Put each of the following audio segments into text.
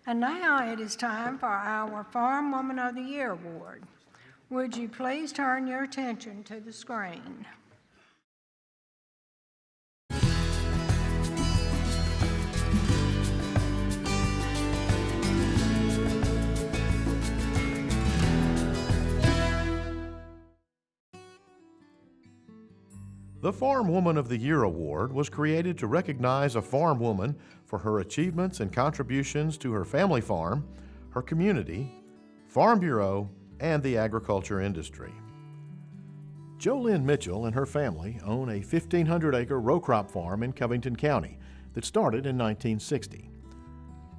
And now it is time for our Farm Woman of the Year Award. Would you please turn your attention to the screen? The Farm Woman of the Year Award was created to recognize a farm woman for her achievements and contributions to her family farm, her community, Farm Bureau, and the agriculture industry. JoLynn Mitchell and her family own a 1,500-acre row crop farm in Covington County that started in 1960.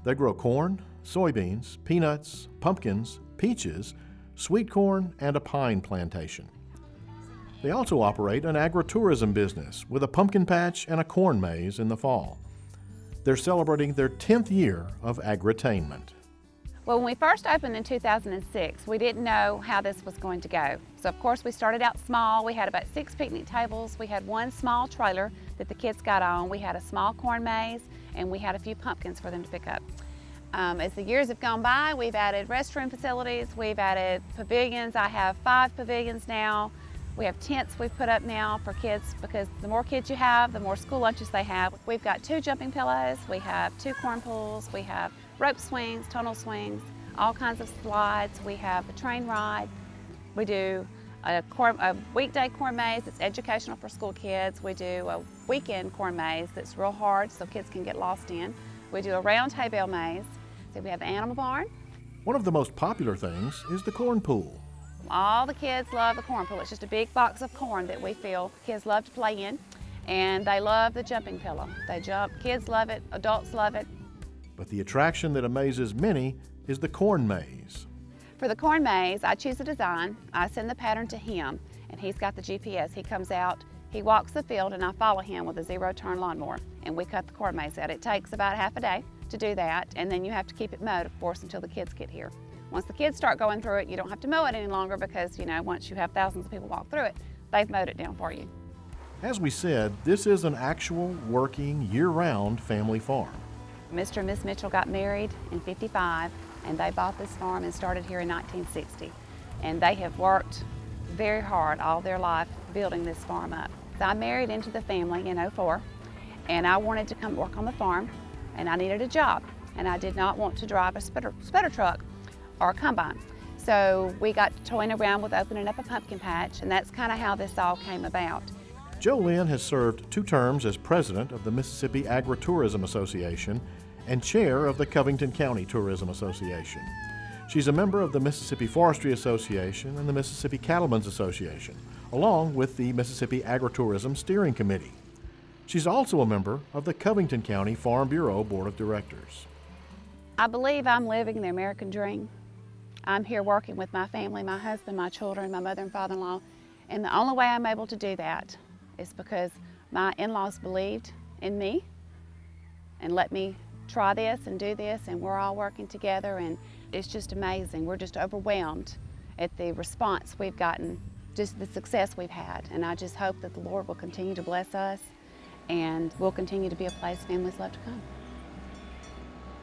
They grow corn, soybeans, peanuts, pumpkins, peaches, sweet corn, and a pine plantation. They also operate an agritourism business with a pumpkin patch and a corn maze in the fall. They're celebrating their 10th year of agritainment. Well, when we first opened in 2006, we didn't know how this was going to go. So of course we started out small. We had about 6 picnic tables. We had one small trailer that the kids got on. We had a small corn maze, and we had a few pumpkins for them to pick up. As the years have gone by, we've added restroom facilities, we've added pavilions. I have 5 pavilions now. We have tents we've put up now for kids, because the more kids you have, the more school lunches they have. We've got 2 jumping pillows, we have 2 corn pools, we have rope swings, tunnel swings, all kinds of slides. We have a train ride. We do a weekday corn maze that's educational for school kids. We do a weekend corn maze that's real hard so kids can get lost in. We do a round hay bale maze. So we have the animal barn. One of the most popular things is the corn pool. All the kids love the corn pool. It's just a big box of corn that we feel kids love to play in, and they love the jumping pillow. They jump, kids love it, adults love it. But the attraction that amazes many is the corn maze. For the corn maze, I choose a design, I send the pattern to him, and he's got the GPS. He comes out, he walks the field, and I follow him with a 0-turn lawnmower, and we cut the corn maze out. It takes about half a day to do that, and then you have to keep it mowed, of course, until the kids get here. Once the kids start going through it, you don't have to mow it any longer, because, you know, once you have thousands of people walk through it, they've mowed it down for you. As we said, this is an actual working year-round family farm. Mr. and Miss Mitchell got married in '55, and they bought this farm and started here in 1960. And they have worked very hard all their life building this farm up. So I married into the family in '04, and I wanted to come work on the farm, and I needed a job, and I did not want to drive a spreader truck or a combine. So we got toying around with opening up a pumpkin patch, and that's kind of how this all came about. JoLynn has served 2 terms as president of the Mississippi Agritourism Association and chair of the Covington County Tourism Association. She's a member of the Mississippi Forestry Association and the Mississippi Cattlemen's Association, along with the Mississippi Agritourism Steering Committee. She's also a member of the Covington County Farm Bureau Board of Directors. I believe I'm living the American dream. I'm here working with my family, my husband, my children, my mother and father-in-law, and the only way I'm able to do that is because my in-laws believed in me and let me try this and do this, and we're all working together, and it's just amazing. We're just overwhelmed at the response we've gotten, just the success we've had, and I just hope that the Lord will continue to bless us and we'll continue to be a place families love to come.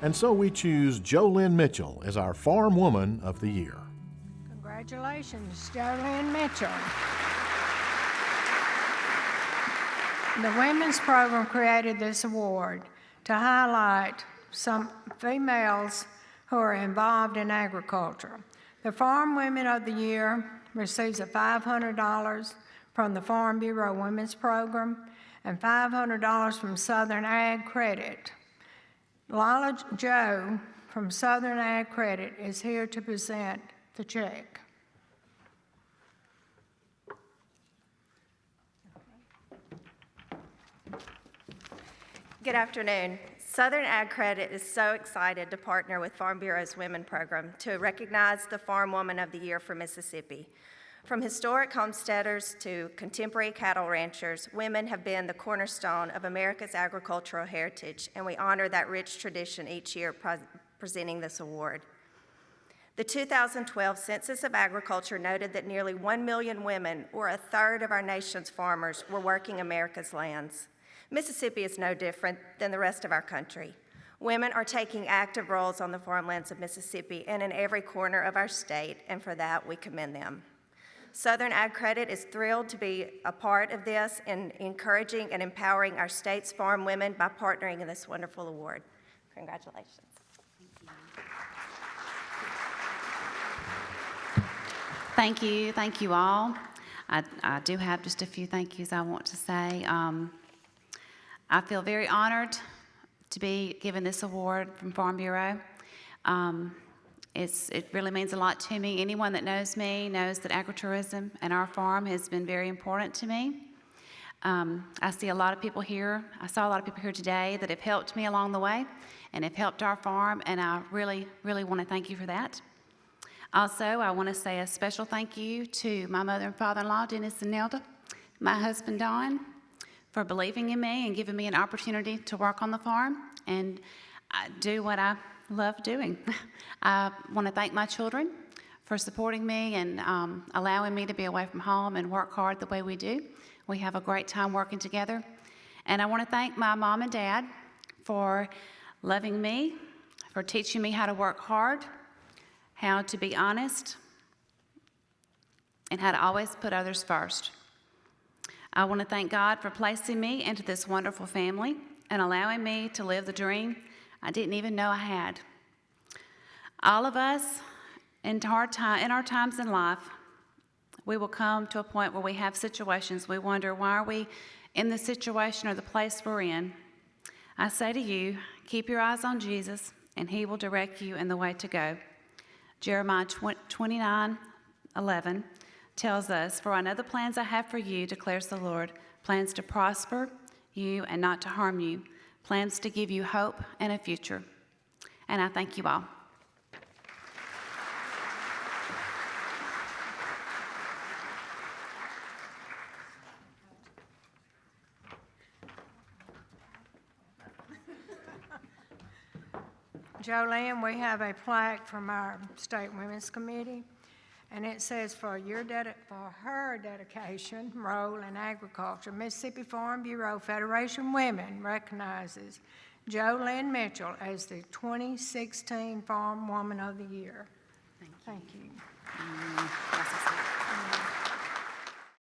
And so we choose JoLynn Mitchell as our Farm Woman of the Year. Congratulations, JoLynn Mitchell. The Women's Program created this award to highlight some females who are involved in agriculture. The Farm Women of the Year receives a $500 from the Farm Bureau Women's Program and $500 from Southern Ag Credit. Lila Joe from Southern Ag Credit is here to present the check. Good afternoon. Southern Ag Credit is so excited to partner with Farm Bureau's Women Program to recognize the Farm Woman of the Year for Mississippi. From historic homesteaders to contemporary cattle ranchers, women have been the cornerstone of America's agricultural heritage, and we honor that rich tradition each year presenting this award. The 2012 Census of Agriculture noted that nearly 1 million women, or a third of our nation's farmers, were working America's lands. Mississippi is no different than the rest of our country. Women are taking active roles on the farmlands of Mississippi and in every corner of our state, and for that, we commend them. Southern Ag Credit is thrilled to be a part of this in encouraging and empowering our state's farm women by partnering in this wonderful award. Congratulations. Thank you. Thank you all. I do have just a few thank yous I want to say. I feel very honored to be given this award from Farm Bureau. It really means a lot to me. Anyone that knows me knows that agritourism and our farm has been very important to me. I see a lot of people here. I saw a lot of people here today that have helped me along the way and have helped our farm, and I really, really want to thank you for that. Also, I want to say a special thank you to my mother and father-in-law, Dennis and Nelda, my husband, Don, for believing in me and giving me an opportunity to work on the farm and do what I love doing. I want to thank my children for supporting me and allowing me to be away from home and work hard the way we do. We have a great time working together. And I want to thank my mom and dad for loving me, for teaching me how to work hard, how to be honest, and how to always put others first. I want to thank God for placing me into this wonderful family and allowing me to live the dream I didn't even know I had. All of us, in our times in life, we will come to a point where we have situations. We wonder, why are we in the situation or the place we're in? I say to you, keep your eyes on Jesus, and he will direct you in the way to go. Jeremiah 29:11 tells us, "For I know the plans I have for you, declares the Lord, plans to prosper you and not to harm you, plans to give you hope and a future." And I thank you all. Jolene, we have a plaque from our State Women's Committee, and it says, for her dedication, role in agriculture, Mississippi Farm Bureau Federation Women recognizes Jolene Mitchell as the 2016 Farm Woman of the Year. Thank you.